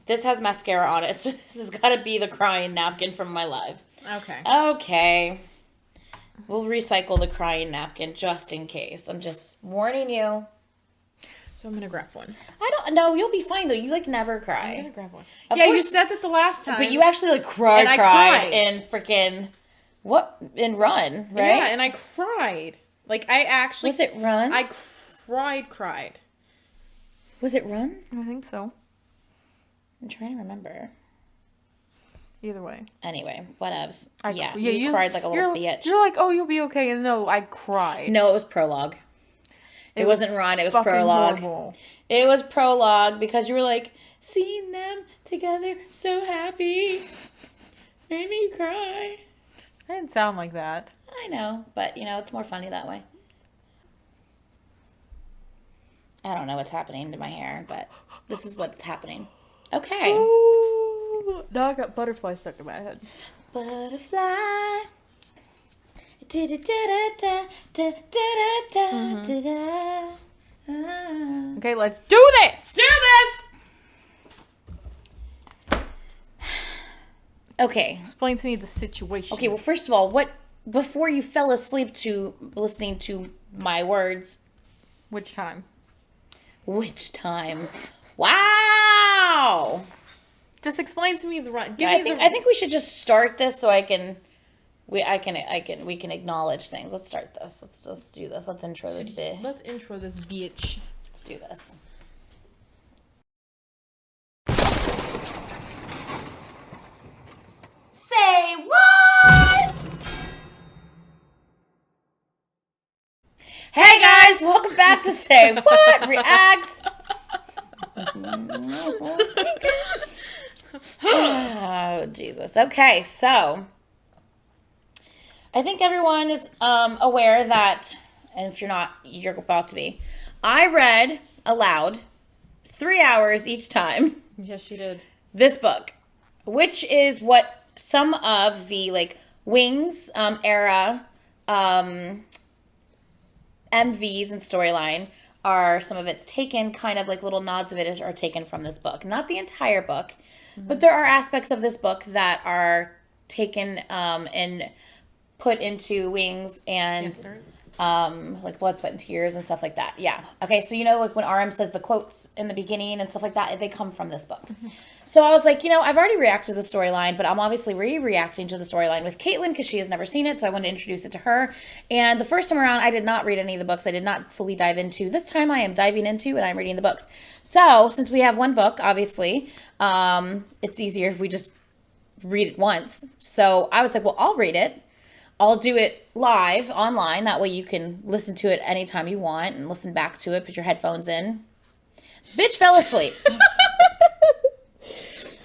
This has mascara on it, so this has got to be the crying napkin from my live. Okay. Okay. We'll recycle the crying napkin just in case. I'm just warning you. So I'm going to grab one. I don't know. You'll be fine, though. You, like, never cry. I'm going to grab one. Of yeah, course, you said that the last time. But you actually, like, cried and freaking... What? In Run, right? Yeah, and I cried. Like, I actually... Was it Run? I cried. Was it Run? I think so. I'm trying to remember. Either way. Anyway, whatevs. Yeah, you you cried like a little bitch. You're like, oh, you'll be okay. And no, I cried. No, it was prologue. It wasn't Run, it was prologue. Horrible. It was prologue because you were like, seeing them together, so happy. Made me cry. I didn't sound like that. I know, but, it's more funny that way. I don't know what's happening to my hair, but this is what's happening. Okay. Ooh, now I got butterfly stuck in my head. Butterfly. Okay, let's do this! Do this! Okay. Explain to me the situation. Okay, well, first of all, before you fell asleep to listening to my words. Which time? Which time? Wow! Just explain to me the run. I think we should just start this so we can acknowledge things. Let's start this. Let's do this. Let's intro this bit. Let's intro this bitch. Let's do this. Say what? Hey guys, welcome back to Say What Reacts. Oh, Jesus. Okay, so I think everyone is aware that, and if you're not, you're about to be. I read aloud 3 hours each time. Yes, she did. This book, which is what some of the Wings era MVs and Storyline are. Some of it's taken, kind of like little nods of it are taken from this book. Not the entire book, but there are aspects of this book that are taken and put into Wings and like Blood, Sweat, and Tears and stuff like that. Yeah. Okay, so like when RM says the quotes in the beginning and stuff like that, they come from this book. So I was like, I've already reacted to the storyline, but I'm obviously re-reacting to the storyline with Caitlyn because she has never seen it, so I wanted to introduce it to her. And the first time around, I did not read any of the books. I did not fully dive into. This time I am diving into and I'm reading the books. So since we have one book, obviously, it's easier if we just read it once. So I was like, well, I'll read it. I'll do it live online. That way you can listen to it anytime you want and listen back to it. Put your headphones in. Bitch fell asleep.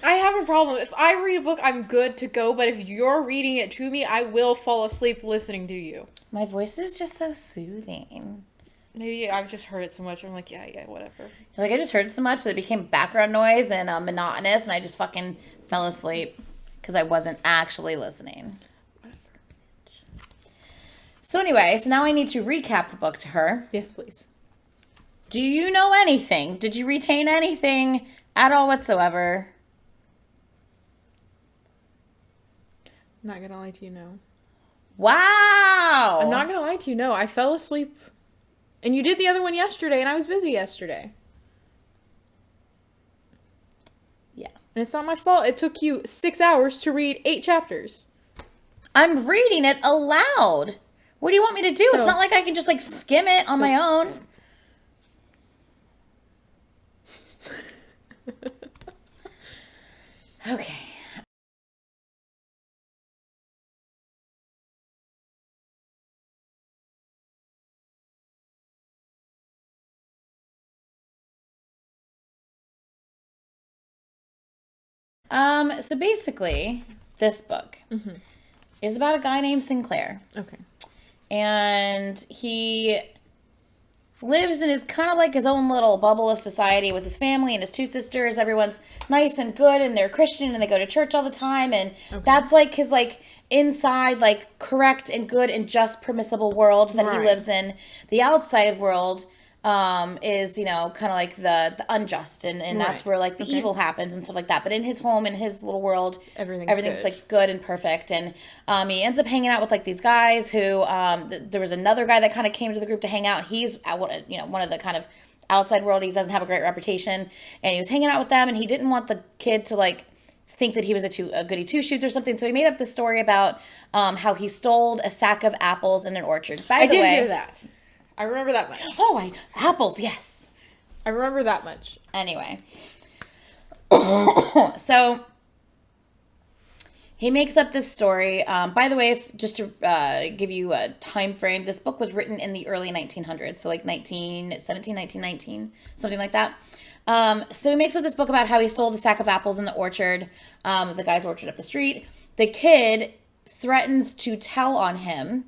I have a problem. If I read a book, I'm good to go. But if you're reading it to me, I will fall asleep listening to you. My voice is just so soothing. Maybe I've just heard it so much. I'm like, yeah, whatever. I just heard it so much that it became background noise and monotonous. And I just fucking fell asleep because I wasn't actually listening. So anyway, so now I need to recap the book to her. Yes, please. Do you know anything? Did you retain anything at all whatsoever? I'm not gonna lie to you, no. Wow! I'm not gonna lie to you, no. I fell asleep. And you did the other one yesterday, and I was busy yesterday. Yeah. And it's not my fault. It took you 6 hours to read 8 chapters. I'm reading it aloud. What do you want me to do? It's not like I can just skim it on my own. Okay. So basically, this book is about a guy named Sinclair. Okay. And he lives in his kind of like his own little bubble of society with his family and his 2 sisters. Everyone's nice and good and they're Christian and they go to church all the time. And that's his inside, correct and good and just permissible world that he lives in. The outside world, is, you know, kind of like the unjust, and that's where like the evil happens and stuff like that. But in his home, in his little world, everything's good. like good and perfect. And he ends up hanging out with like these guys who there was another guy that kind of came to the group to hang out. He's you know, one of the kind of outside world. He doesn't have a great reputation, and he was hanging out with them, and he didn't want the kid to like think that he was a goody two shoes or something. So he made up this story about how he stole a sack of apples in an orchard. I did hear that. I remember that much. Oh, apples, yes. I remember that much. Anyway. So he makes up this story. By the way, just to give you a time frame, this book was written in the early 1900s. So like 1917, 1919, something like that. So he makes up this book about how he sold a sack of apples in the orchard, the guy's orchard up the street. The kid threatens to tell on him.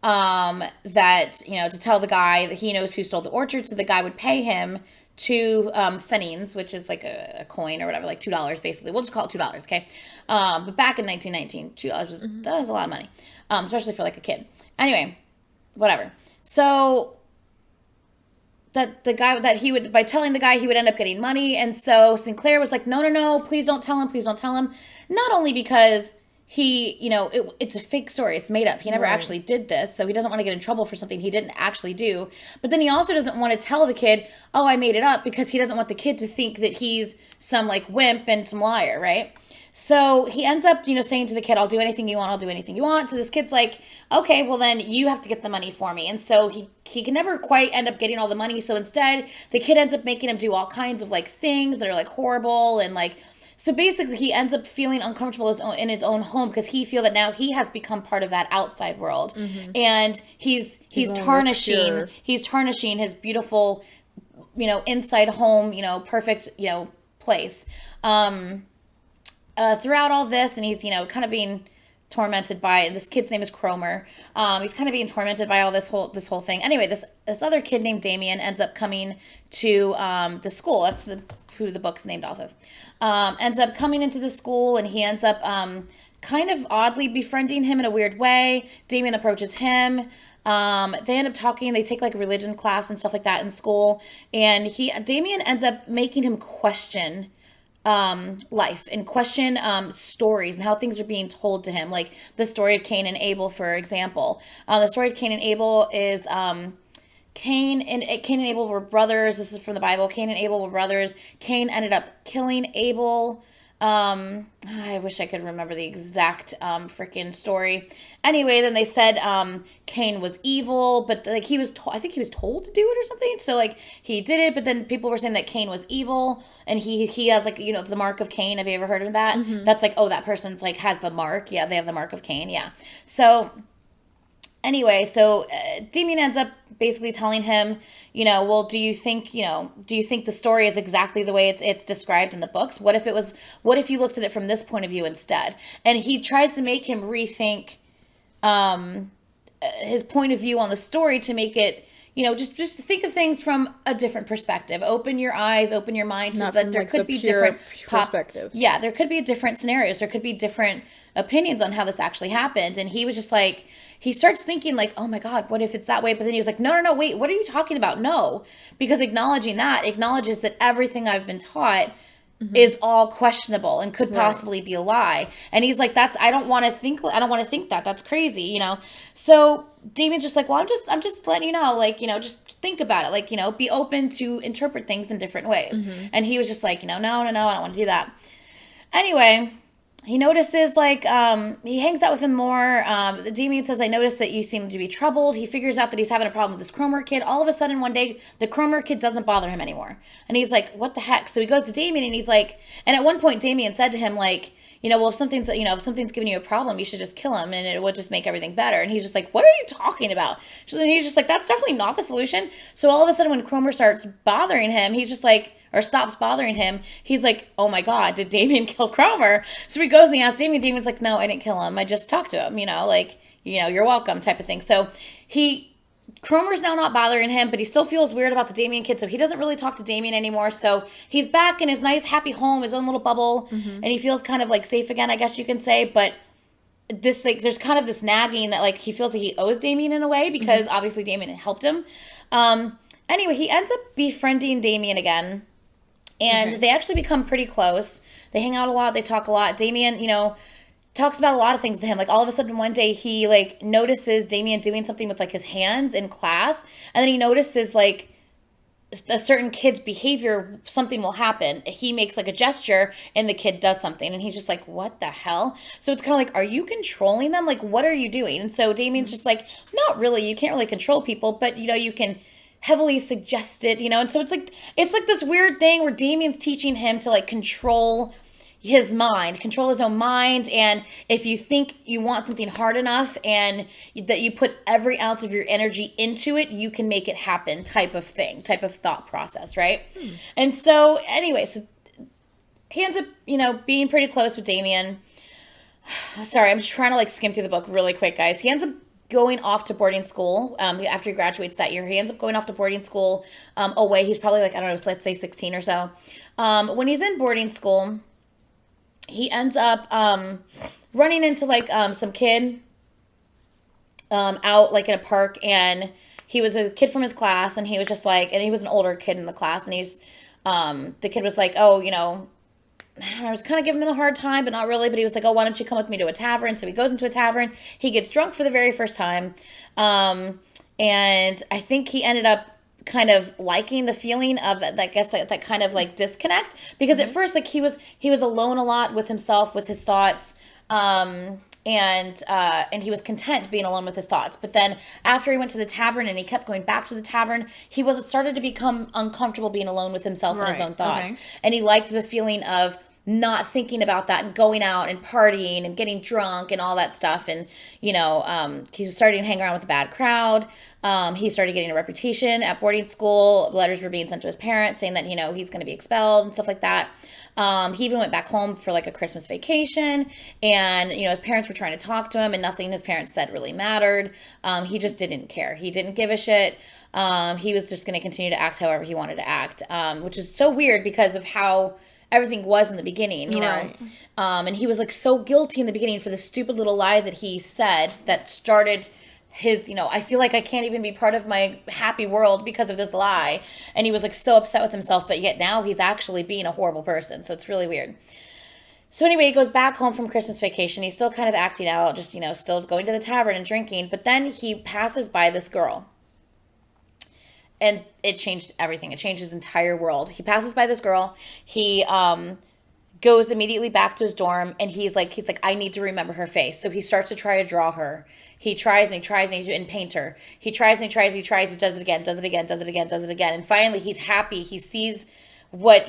That, you know, to tell the guy that he knows who stole the orchard, so the guy would pay him 2 pfennigs, which is like a coin or whatever, like $2 basically. We'll just call it $2, okay? But back in 1919, $2 that was a lot of money, especially for like a kid. Anyway, whatever. So that the guy that he would, by telling the guy, he would end up getting money, and so Sinclair was like, no, please don't tell him. Not only because he, you know, it's a fake story. It's made up. He never actually did this, so he doesn't want to get in trouble for something he didn't actually do. But then he also doesn't want to tell the kid, oh, I made it up, because he doesn't want the kid to think that he's some, like, wimp and some liar, right? So he ends up, you know, saying to the kid, I'll do anything you want. I'll do anything you want. So this kid's like, okay, well, then you have to get the money for me. And so he can never quite end up getting all the money. So instead, the kid ends up making him do all kinds of, like, things that are, like, horrible and, like, so basically, he ends up feeling uncomfortable in his own home because he feels that now he has become part of that outside world, and he's tarnishing his beautiful, you know, inside home, you know, perfect, you know, place. Throughout all this, and he's, you know, kind of being tormented by, this kid's name is Cromer. He's kind of being tormented by all this whole thing. Anyway, this other kid named Demian ends up coming to the school. That's who the book's named off of. Ends up coming into the school, and he ends up kind of oddly befriending him in a weird way. Demian approaches him. They end up talking. They take like a religion class and stuff like that in school, and Demian ends up making him question life and question stories and how things are being told to him, like the story of Cain and Abel, for example. The story of Cain and Abel is Cain and Abel were brothers. This is from the Bible. Cain and Abel were brothers. Cain ended up killing Abel. I wish I could remember the exact freaking story. Anyway, then they said Cain was evil, but like I think he was told to do it or something. So like he did it, but then people were saying that Cain was evil, and he has like, you know, the mark of Cain. Have you ever heard of that? That's like, oh, that person's like has the mark. Yeah, they have the mark of Cain. Yeah. So anyway, so Demian ends up basically telling him, you know, well, do you think the story is exactly the way it's described in the books? What if you looked at it from this point of view instead? And he tries to make him rethink his point of view on the story to make it, you know, just think of things from a different perspective. Open your eyes, open your mind, so that there could be different perspective. Yeah, there could be different scenarios. There could be different opinions on how this actually happened. And he was just like, he starts thinking like, oh my God, what if it's that way? But then he was like, no, wait, what are you talking about? No, because acknowledges that everything I've been taught is all questionable and could possibly be a lie. And he's like, I don't want to think that. That's crazy, you know? So Damien's just like, well, I'm just letting you know, like, you know, just think about it. Like, you know, be open to interpret things in different ways. And he was just like, you know, no, I don't want to do that. Anyway, he notices, like, he hangs out with him more. Demian says, I noticed that you seem to be troubled. He figures out that he's having a problem with this Cromer kid. All of a sudden, one day, the Cromer kid doesn't bother him anymore. And he's like, what the heck? So he goes to Demian, and he's like, and at one point, Demian said to him, like, you know, well, if something's giving you a problem, you should just kill him, and it would just make everything better. And he's just like, what are you talking about? And he's just like, that's definitely not the solution. So all of a sudden, when Cromer starts bothering him, he's just like, or stops bothering him, he's like, oh my God, did Demian kill Cromer? So he goes and he asks Demian. Damien's like, no, I didn't kill him. I just talked to him, you know, like, you know, you're welcome type of thing. So Cromer's now not bothering him, but he still feels weird about the Demian kid, so he doesn't really talk to Demian anymore. So he's back in his nice, happy home, his own little bubble, and he feels kind of like safe again, I guess you can say. But this, like, there's kind of this nagging that, like, he feels like he owes Demian in a way, because obviously Demian had helped him. Anyway, he ends up befriending Demian again. And they actually become pretty close. They hang out a lot. They talk a lot. Demian, talks about a lot of things to him. Like, all of a sudden one day he, like, notices Demian doing something with, like, his hands in class. And then he notices, like, a certain kid's behavior, something will happen. He makes, like, a gesture and the kid does something. And he's just like, what the hell? So it's kind of like, are you controlling them? Like, what are you doing? And so Damian's just like, not really. You can't really control people. But, you can heavily suggest it, and so it's like this weird thing where Damian's teaching him to, like, control his mind, control his own mind, and if you think you want something hard enough and that you put every ounce of your energy into it, you can make it happen, type of thought process, right? And so anyway, so he ends up, being pretty close with Demian. Sorry, I'm just trying to, like, skim through the book really quick, guys. He ends up going off to boarding school after he graduates that year. He ends up going off to boarding school away. He's probably, like, I don't know, let's say 16 or so. When he's in boarding school, he ends up running into, like, some kid out, like, in a park, and he was a kid from his class, and he was just like, and he was an older kid in the class, and he's the kid was like, oh, I was kind of giving him a hard time, but not really. But he was like, oh, why don't you come with me to a tavern? So he goes into a tavern. He gets drunk for the very first time. And I think he ended up kind of liking the feeling of, I guess, that kind of, like, disconnect. Because at first, like, he was alone a lot with himself, with his thoughts. And he was content being alone with his thoughts. But then after he went to the tavern and he kept going back to the tavern, he started to become uncomfortable being alone with himself and his own thoughts. Okay. And he liked the feeling of not thinking about that and going out and partying and getting drunk and all that stuff. And, he was starting to hang around with a bad crowd. He started getting a reputation at boarding school. Letters were being sent to his parents saying that, he's going to be expelled and stuff like that. He even went back home for, like, a Christmas vacation, and, his parents were trying to talk to him, and nothing his parents said really mattered. He just didn't care. He didn't give a shit. He was just going to continue to act however he wanted to act, which is so weird because of how everything was in the beginning, Right. And he was, like, so guilty in the beginning for the stupid little lie that he said that started his, I feel like I can't even be part of my happy world because of this lie. And he was, like, so upset with himself, but yet now he's actually being a horrible person. So it's really weird. So anyway, he goes back home from Christmas vacation. He's still kind of acting out, just, still going to the tavern and drinking. But then he passes by this girl. And it changed everything. It changed his entire world. He passes by this girl. He goes immediately back to his dorm, and he's like, I need to remember her face. So he starts to try to draw her. He tries and he tries and paint her. He tries and he tries, he does it again, does it again, does it again, does it again. And finally he's happy. He sees what,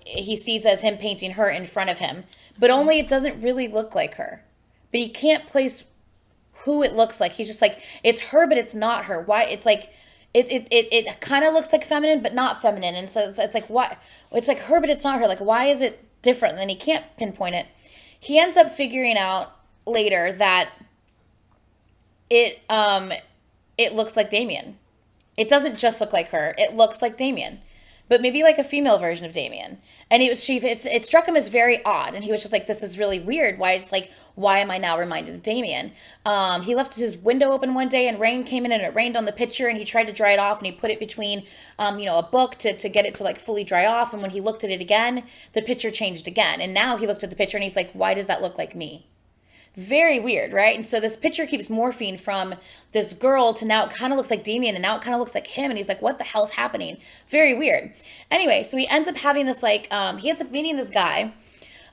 he sees as him painting her in front of him. But only it doesn't really look like her. But he can't place who it looks like. He's just like, it's her, but it's not her. Why? It's like, it kind of looks like feminine, but not feminine. And so it's like, what? It's like her, but it's not her. Like, why is it different? And then he can't pinpoint it. He ends up figuring out later that it looks like Demian. It doesn't just look like her. It looks like Demian, but maybe like a female version of Demian. And it struck him as very odd. And he was just like, this is really weird. Why am I now reminded of Demian? He left his window open one day and rain came in and it rained on the picture, and he tried to dry it off, and he put it between, a book to get it to, like, fully dry off. And when he looked at it again, the picture changed again. And now he looked at the picture and he's like, why does that look like me? Very weird, right? And so this picture keeps morphing from this girl to now it kind of looks like Demian, and now it kind of looks like him, and he's like, what the hell's happening? Very weird. Anyway, so he ends up having this, like, he ends up meeting this guy.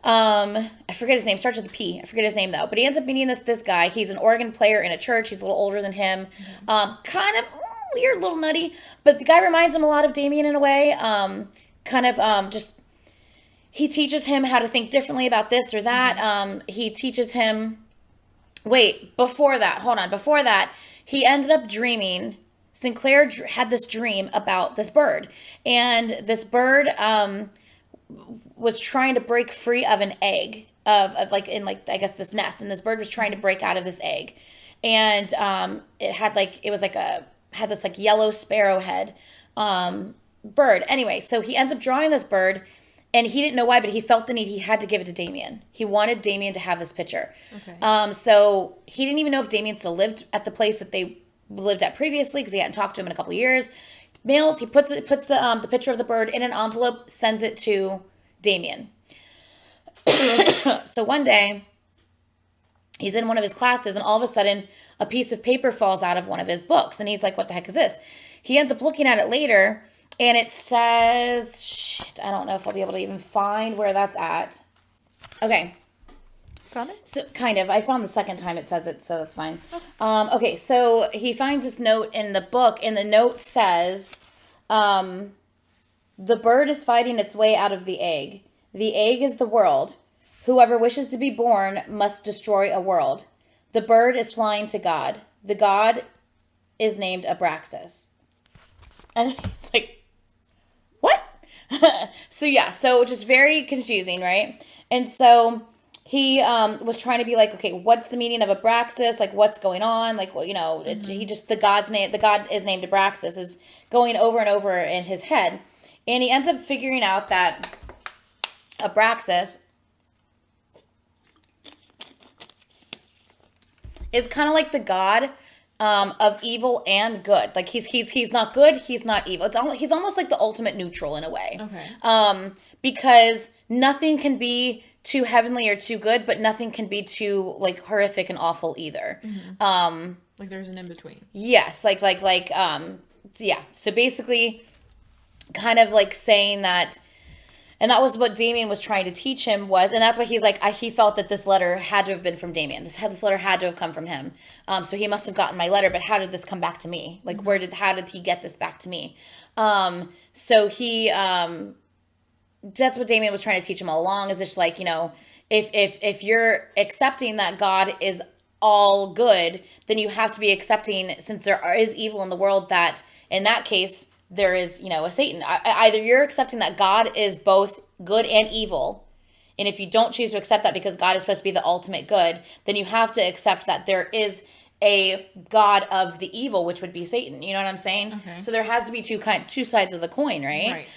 I forget his name. Starts with a P. I forget his name, though. But he ends up meeting this guy. He's an organ player in a church. He's a little older than him. Kind of weird, little nutty. But the guy reminds him a lot of Demian in a way. Just... He teaches him how to think differently about this or that. He teaches him... Before that, he ended up dreaming... Sinclair had this dream about this bird. And this bird was trying to break free of an egg. This nest. And this bird was trying to break out of this egg. And it had this yellow sparrowhead bird. Anyway, so he ends up drawing this bird... And he didn't know why, but he felt the need. He had to give it to Demian. He wanted Demian to have this picture. Okay. So he didn't even know if Demian still lived at the place that they lived at previously, because he hadn't talked to him in a couple of years. mails. He puts the picture of the bird in an envelope, sends it to Demian. So one day, he's in one of his classes, and all of a sudden, a piece of paper falls out of one of his books, and he's like, "What the heck is this?" He ends up looking at it later, and it says, "Shit, I don't know if I'll be able to even find where that's at." Okay. Got it? So kind of. I found the second time it says it, so that's fine. Okay, so he finds this note in the book, and the note says, "The bird is fighting its way out of the egg. The egg is the world. Whoever wishes to be born must destroy a world. The bird is flying to God. The God is named Abraxas." And it's like, what? So just very confusing, right? And so he was trying to be like, okay, what's the meaning of Abraxas? Like, what's going on? Like, well, he just, the God is named Abraxas, is going over and over in his head. And he ends up figuring out that Abraxas is kind of like the god of evil and good. Like he's not good, he's not evil. He's almost like the ultimate neutral in a way. Okay. Because nothing can be too heavenly or too good, but nothing can be too like horrific and awful either. Like there's an in between. Yes, yeah. So basically, kind of like saying that. And that was what Demian was trying to teach him and that's why he's like, he felt that this letter had to have been from Demian. This letter had to have come from him. So he must have gotten my letter, but how did this come back to me? Like, how did he get this back to me? So he, that's what Demian was trying to teach him all along, is just like, if you're accepting that God is all good, then you have to be accepting, since there is evil in the world, that in that case, there is, a Satan. Either you're accepting that God is both good and evil, and if you don't choose to accept that because God is supposed to be the ultimate good, then you have to accept that there is a God of the evil, which would be Satan. You know what I'm saying? Okay. So there has to be two sides of the coin, right?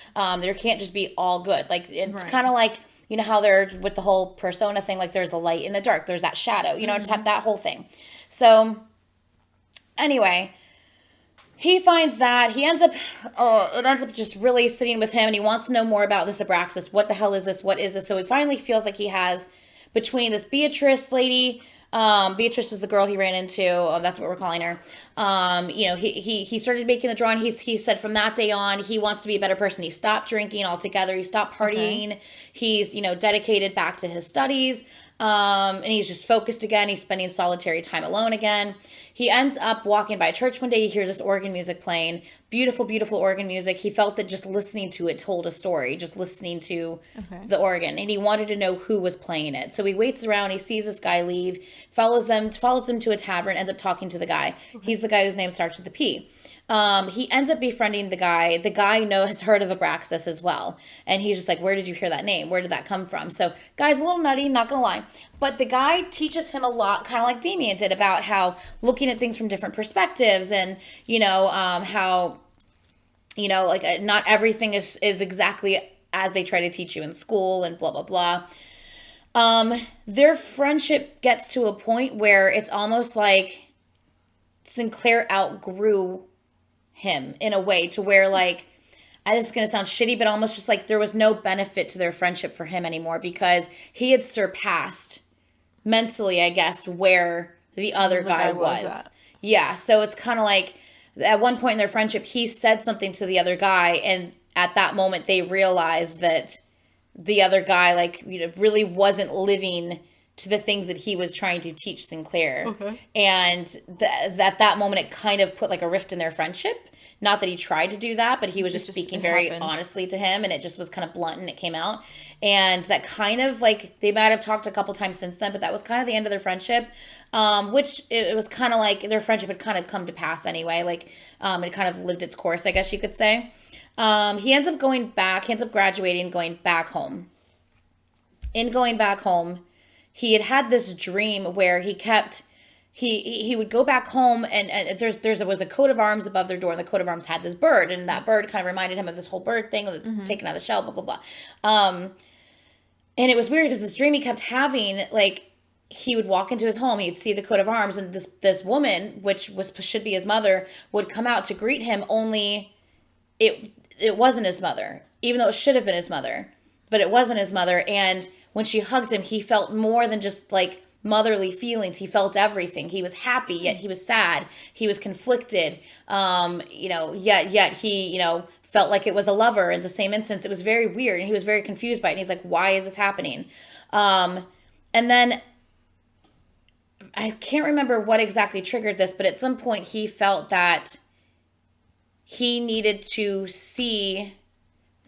There can't just be all good. Like, it's kind of like, how they're with the whole persona thing, like there's a light and a dark, there's that shadow, that whole thing. So anyway, he finds that it ends up just really sitting with him, and he wants to know more about this Abraxas. What the hell is this? What is this? So he finally feels like he has, between this Beatrice lady, Beatrice is the girl he ran into. That's what we're calling her. He started making the drawing. He said from that day on, he wants to be a better person. He stopped drinking altogether. He stopped partying. Okay. He's, dedicated back to his studies. And he's just focused again. He's spending solitary time alone again. He ends up walking by a church one day. He hears this organ music playing. Beautiful, beautiful organ music. He felt that just listening to it told a story, just listening to the organ. And he wanted to know who was playing it. So he waits around. He sees this guy leave, follows them to a tavern, ends up talking to the guy. Okay. He's the guy whose name starts with a P. He ends up befriending the guy. The guy has heard of Abraxas as well. And he's just like, where did you hear that name? Where did that come from? So guy's a little nutty, not gonna lie. But the guy teaches him a lot, kind of like Demian did, about how looking at things from different perspectives, and, how, not everything is exactly as they try to teach you in school, and blah, blah, blah. Their friendship gets to a point where it's almost like Sinclair outgrew him in a way, to where, like, this is going to sound shitty, but almost just like there was no benefit to their friendship for him anymore, because he had surpassed mentally, I guess, where the other guy was. Yeah. So it's kind of like at one point in their friendship, he said something to the other guy, and at that moment they realized that the other guy, like, really wasn't living to the things that he was trying to teach Sinclair. Okay. And at that moment, it kind of put like a rift in their friendship. Not that he tried to do that, but he was just speaking very honestly to him, and it just was kind of blunt, and it came out. And that kind of, like, they might have talked a couple times since then, but that was kind of the end of their friendship, which it was kind of like their friendship had kind of come to pass anyway. Like, it kind of lived its course, I guess you could say. He ends up graduating, going back home. In going back home, he had this dream where he would go back home, and there was a coat of arms above their door, and the coat of arms had this bird, and that bird kind of reminded him of this whole bird thing, taken out of the shell, blah, blah, blah. And it was weird because this dream he kept having, like, he would walk into his home, he'd see the coat of arms, and this woman, which should be his mother, would come out to greet him, only it wasn't his mother, even though it should have been his mother, but it wasn't his mother. And when she hugged him, he felt more than just like motherly feelings. He felt everything. He was happy, yet he was sad. He was conflicted. Yet he, felt like it was a lover in the same instance. It was very weird, and he was very confused by it. And he's like, why is this happening? And then I can't remember what exactly triggered this, but at some point he felt that he needed to see,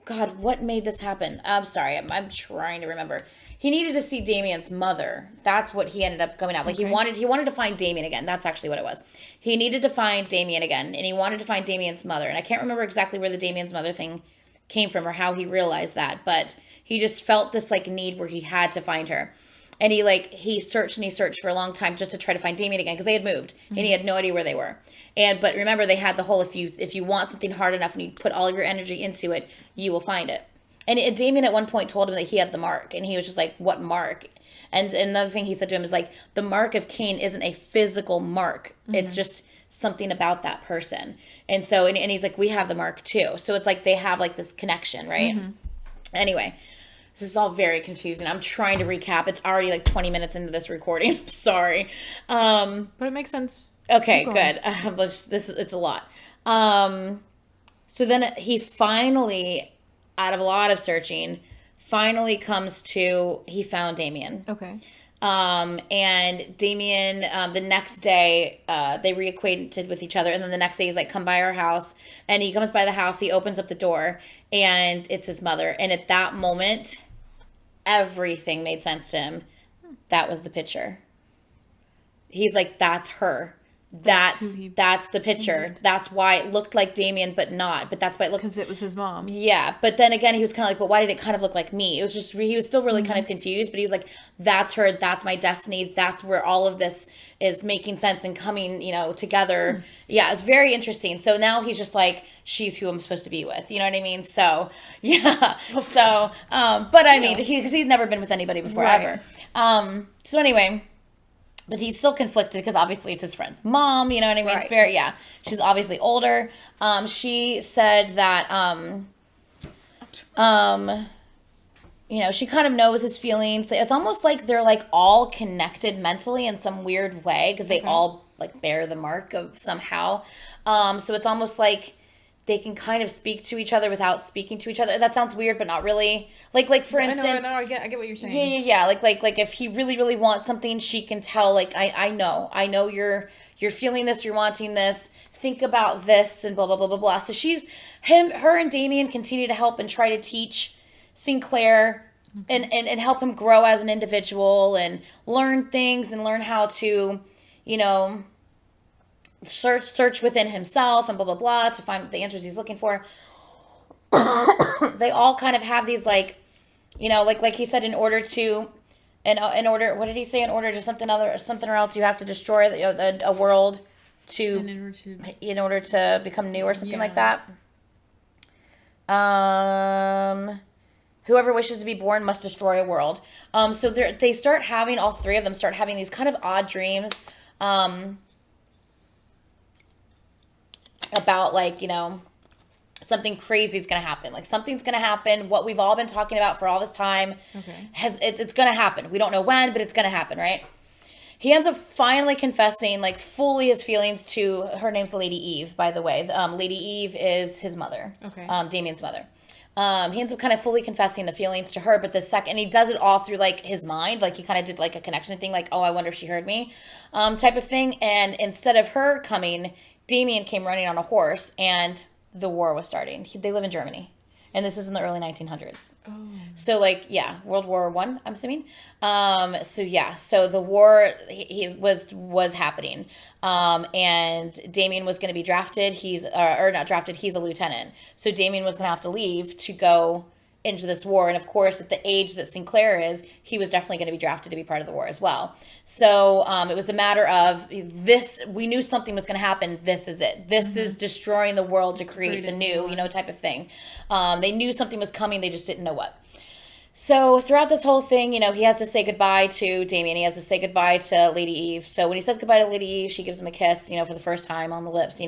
God, what made this happen? I'm sorry. I'm trying to remember. He needed to see Damian's mother. That's what he ended up coming out. Like he wanted to find Damian again. That's actually what it was. He needed to find Damian again, and he wanted to find Damian's mother. And I can't remember exactly where the Damian's mother thing came from or how he realized that, but he just felt this like need where he had to find her. And he searched for a long time just to try to find Damian again, because they had moved and he had no idea where they were. But remember, they had the whole, if you want something hard enough and you put all of your energy into it, you will find it. And Damian at one point told him that he had the mark, and he was just like, what mark? And another thing he said to him is like, the mark of Cain isn't a physical mark. It's just something about that person. And so, and he's like, we have the mark too. So it's like they have like this connection, right? Anyway, this is all very confusing. I'm trying to recap. It's already like 20 minutes into this recording. I'm sorry. But it makes sense. Okay, good. It's a lot. So then he finally, out of a lot of searching, finally comes to, he found Damian. Okay. And Damian, the next day, they reacquainted with each other. And then the next day he's like, come by our house. And he comes by the house, he opens up the door, and it's his mother. And at that moment, everything made sense to him. That was the picture. He's like, that's her. That's the picture. That's why it looked like Damian, but not. But that's why it looked... Because it was his mom. Yeah. But then again, he was kind of like, but why did it kind of look like me? It was just... He was still really kind of confused, but he was like, that's her. That's my destiny. That's where all of this is making sense and coming, together. Yeah, it's very interesting. So now he's just like, she's who I'm supposed to be with. You know what I mean? So, yeah. So, but I mean, because he's never been with anybody before, ever. So anyway... But he's still conflicted because obviously it's his friend's mom, you know what I mean? Right. It's very, she's obviously older. She said that, she kind of knows his feelings. It's almost like they're like all connected mentally in some weird way because they all like bear the mark of somehow. So it's almost like they can kind of speak to each other without speaking to each other. That sounds weird, but not really. Like for instance, I get what you're saying. Yeah. Like if he really, really wants something, she can tell. Like I know you're feeling this, you're wanting this. Think about this, and blah blah blah blah blah. So her and Damian continue to help and try to teach Sinclair and help him grow as an individual and learn things and learn how to, search within himself and blah blah blah to find the answers he's looking for. They all kind of have these like he said, in order what did he say, in order to something or else you have to destroy a world in order to become new or something like that. Whoever wishes to be born must destroy a world. So they start having, all three of them start having these kind of odd dreams about something crazy is going to happen. Like something's going to happen. What we've all been talking about for all this time it's going to happen. We don't know when, but it's going to happen, right? He ends up finally confessing fully his feelings to, her name's Lady Eve, by the way. Lady Eve is his mother. Okay. Damian's mother. He ends up kind of fully confessing the feelings to her, but and he does it all through his mind. He kind of did a connection thing, oh, I wonder if she heard me, type of thing. And instead of her coming, Damian came running on a horse, and the war was starting. They live in Germany, and this is in the early 1900s. Oh. So World War I, I'm assuming. So the war was happening, and Damian was going to be drafted. He's not drafted. He's a lieutenant. So Damian was going to have to leave to go into this war. And of course, at the age that Sinclair is, he was definitely going to be drafted to be part of the war as well. So it was a matter of this. We knew something was going to happen. This is it. This is destroying the world to create the new, type of thing. They knew something was coming. They just didn't know what. So throughout this whole thing, he has to say goodbye to Damian. He has to say goodbye to Lady Eve. So when he says goodbye to Lady Eve, she gives him a kiss, for the first time on the lips,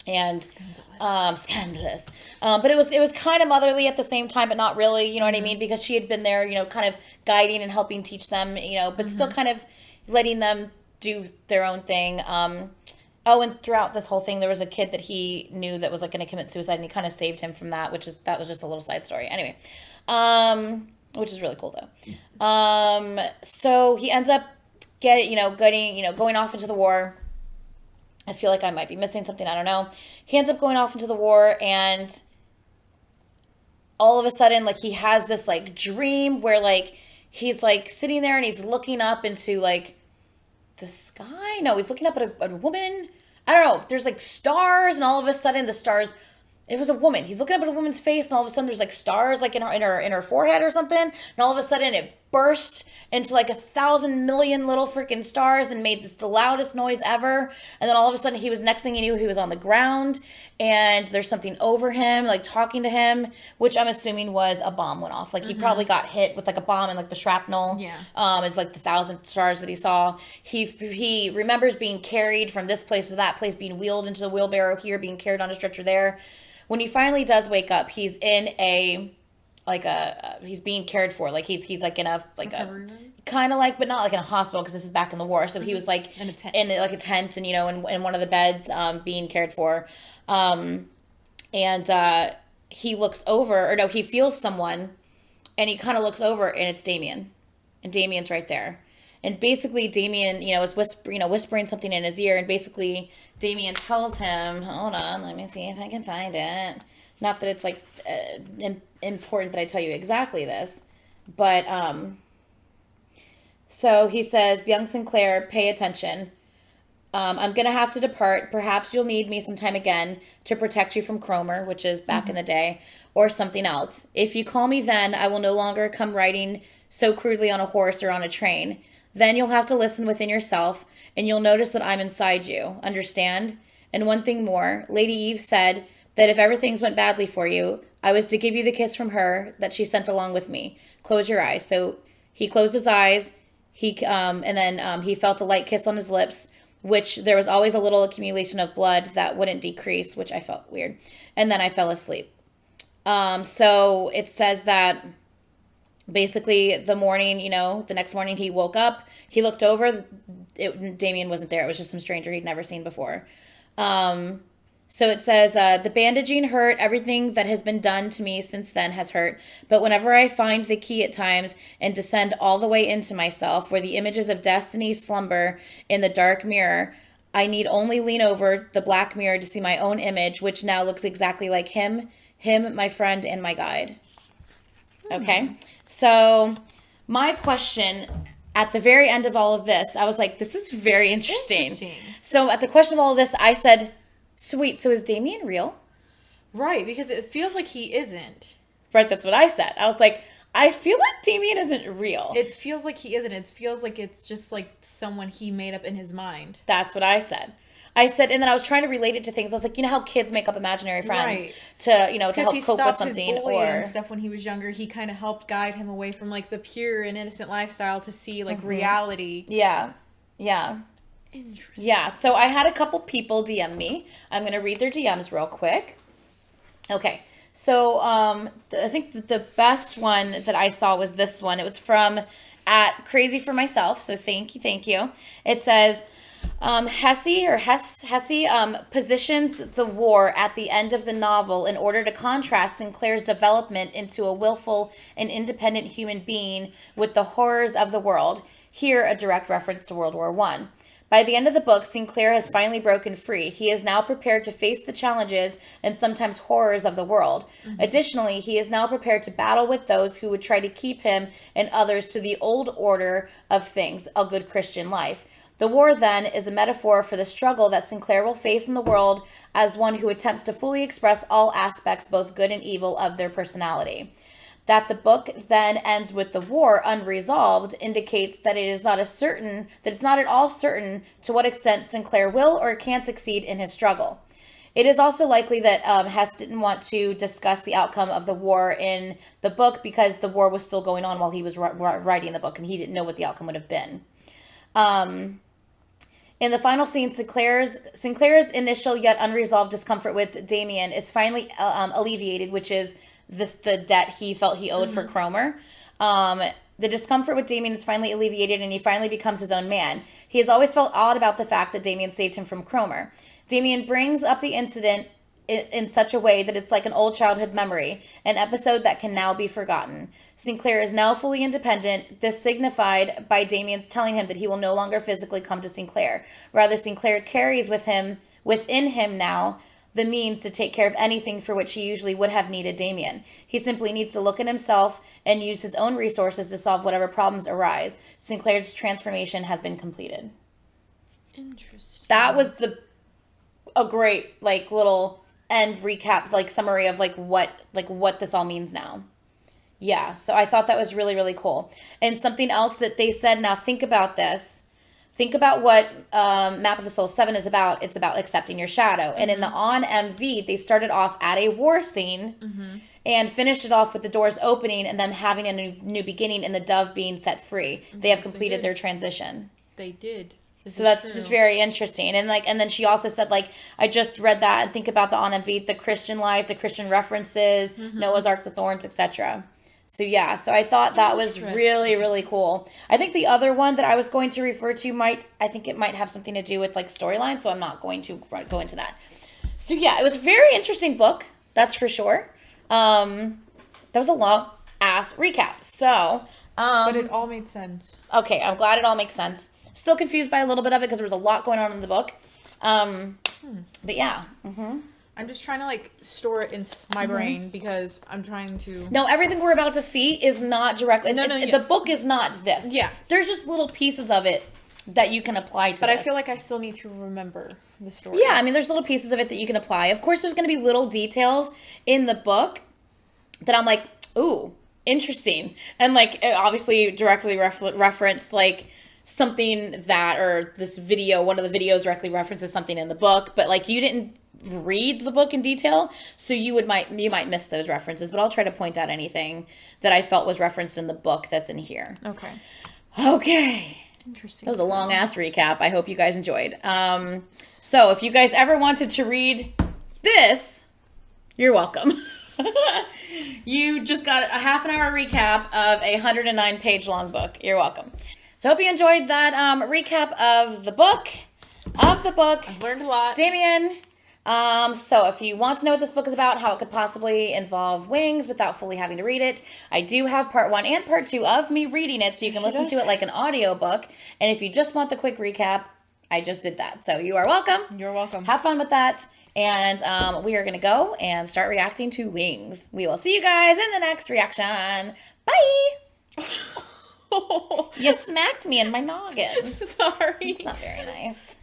and scandalous. But it was kind of motherly at the same time, but not really. You know what I mean? Because she had been there, kind of guiding and helping teach them. But still kind of letting them do their own thing. Oh, and throughout this whole thing, there was a kid that he knew that was like going to commit suicide, and he kind of saved him from that, that was just a little side story. Anyway, which is really cool though. So he ends up going off into the war. I feel like I might be missing something. I don't know. He ends up going off into the war, and all of a sudden, like, he has this like dream where like he's like sitting there and he's looking up into like the sky. No, he's looking up at a woman. I don't know. There's like stars, and all of a sudden the stars. It was a woman. He's looking up at a woman's face, and all of a sudden there's like stars like in her forehead or something. And all of a sudden it burst into like 1,000 million little freaking stars and made the loudest noise ever. And then all of a sudden next thing he knew, he was on the ground, and there's something over him, like talking to him, which I'm assuming was a bomb went off. Like he probably got hit with like a bomb, and like the shrapnel is like the 1,000 stars that he saw. He remembers being carried from this place to that place, being wheeled into the wheelbarrow here, being carried on a stretcher there. When he finally does wake up, he's in he's being cared for. Like he's like in a kind of like, but not like in a hospital, because this is back in the war. So he was like in a tent and in one of the beds being cared for. He looks over, or no, he feels someone, and he kind of looks over, and it's Demian, and Damian's right there. And basically Demian, is whispering something in his ear, and basically Demian tells him, hold on, let me see if I can find it. Not that it's like important that I tell you exactly this, but so he says, young Sinclair, pay attention. I'm going to have to depart. Perhaps you'll need me sometime again to protect you from Cromer, which is back in the day, or something else. If you call me then, I will no longer come riding so crudely on a horse or on a train. Then you'll have to listen within yourself, and you'll notice that I'm inside you. Understand? And one thing more. Lady Eve said that if ever things went badly for you, I was to give you the kiss from her that she sent along with me. Close your eyes. So he closed his eyes. He felt a light kiss on his lips, which there was always a little accumulation of blood that wouldn't decrease, which I felt weird. And then I fell asleep. So it says that basically the next morning he woke up, he looked over, Demian wasn't there. It was just some stranger he'd never seen before. So it says, the bandaging hurt. Everything that has been done to me since then has hurt. But whenever I find the key at times and descend all the way into myself, where the images of destiny slumber in the dark mirror, I need only lean over the black mirror to see my own image, which now looks exactly like him, my friend and my guide. Okay? So my question at the very end of all of this, I was like, this is very interesting. So at the question of all of this, I said, sweet, so is Demian real? Right, because it feels like he isn't. Right, that's what I said. I was like, I feel like Demian isn't real. It feels like he isn't. It feels like it's just like someone he made up in his mind. That's what I said. And then I was trying to relate it to things. I was like, how kids make up imaginary friends to help cope with something, and stuff when he was younger. He kind of helped guide him away from like the pure and innocent lifestyle to see like reality. Yeah. Interesting. Yeah. So I had a couple people DM me. I'm gonna read their DMs real quick. Okay. So I think the best one that I saw was this one. It was from @Crazy for Myself. So thank you. It says, Hesse positions the war at the end of the novel in order to contrast Sinclair's development into a willful and independent human being with the horrors of the world. Here, a direct reference to World War I. By the end of the book, Sinclair has finally broken free. He is now prepared to face the challenges and sometimes horrors of the world. Additionally, he is now prepared to battle with those who would try to keep him and others to the old order of things, a good Christian life. The war, then, is a metaphor for the struggle that Sinclair will face in the world as one who attempts to fully express all aspects, both good and evil, of their personality. That the book then ends with the war unresolved indicates that it's not at all certain to what extent Sinclair will or can succeed in his struggle. It is also likely that Hesse didn't want to discuss the outcome of the war in the book because the war was still going on while he was writing the book, and he didn't know what the outcome would have been. In the final scene, Sinclair's initial yet unresolved discomfort with Demian is finally alleviated, which is the debt he felt he owed for Cromer. The discomfort with Demian is finally alleviated, and he finally becomes his own man. He has always felt odd about the fact that Demian saved him from Cromer. Demian brings up the incident in such a way that it's like an old childhood memory, an episode that can now be forgotten. Sinclair is now fully independent, this signified by Damian's telling him that he will no longer physically come to Sinclair. Rather, Sinclair carries within him now the means to take care of anything for which he usually would have needed Demian. He simply needs to look at himself and use his own resources to solve whatever problems arise. Sinclair's transformation has been completed. Interesting. That was a great little end recap, summary of what this all means now. Yeah, so I thought that was really, really cool. And something else that they said, now think about this. Think about what Map of the Soul 7 is about. It's about accepting your shadow. And in the On MV, they started off at a war scene and finished it off with the doors opening and them having a new beginning and the dove being set free. They have completed their transition. They did. So that's just very interesting. And then she also said, I just read that and think about the On MV, the Christian life, the Christian references, Noah's Ark, the thorns, etc. So yeah, so I thought that was really, really cool. I think the other one that I was going to refer to might have something to do with storyline, so I'm not going to go into that. So yeah, it was a very interesting book, that's for sure. That was a long ass recap. So, but it all made sense. Okay, I'm glad it all makes sense. Still confused by a little bit of it because there was a lot going on in the book. But yeah. I'm just trying to store it in my brain because I'm trying to. No, everything we're about to see is not directly. The book is not this. Yeah. There's just little pieces of it that you can apply to But this. I feel like I still need to remember the story. Yeah, I mean, there's little pieces of it that you can apply. Of course, there's going to be little details in the book that I'm like, ooh, interesting. And it obviously directly referenced something that, or this video, one of the videos directly references something in the book, but you didn't read the book in detail, so you might miss those references, but I'll try to point out anything that I felt was referenced in the book that's in here. Okay. Interesting. That was a long ass recap. I hope you guys enjoyed. So if you guys ever wanted to read this, you're welcome. You just got a half an hour recap of a 109 page long book. You're welcome. So I hope you enjoyed that recap of the book. I've learned a lot. Demian. So if you want to know what this book is about, how it could possibly involve wings without fully having to read it, I do have part 1 and part 2 of me reading it, so you can listen to it like an audiobook. And if you just want the quick recap, I just did that. So you are welcome. You're welcome. Have fun with that. And we are going to go and start reacting to wings. We will see you guys in the next reaction. Bye! You smacked me in my noggin. Sorry. It's not very nice.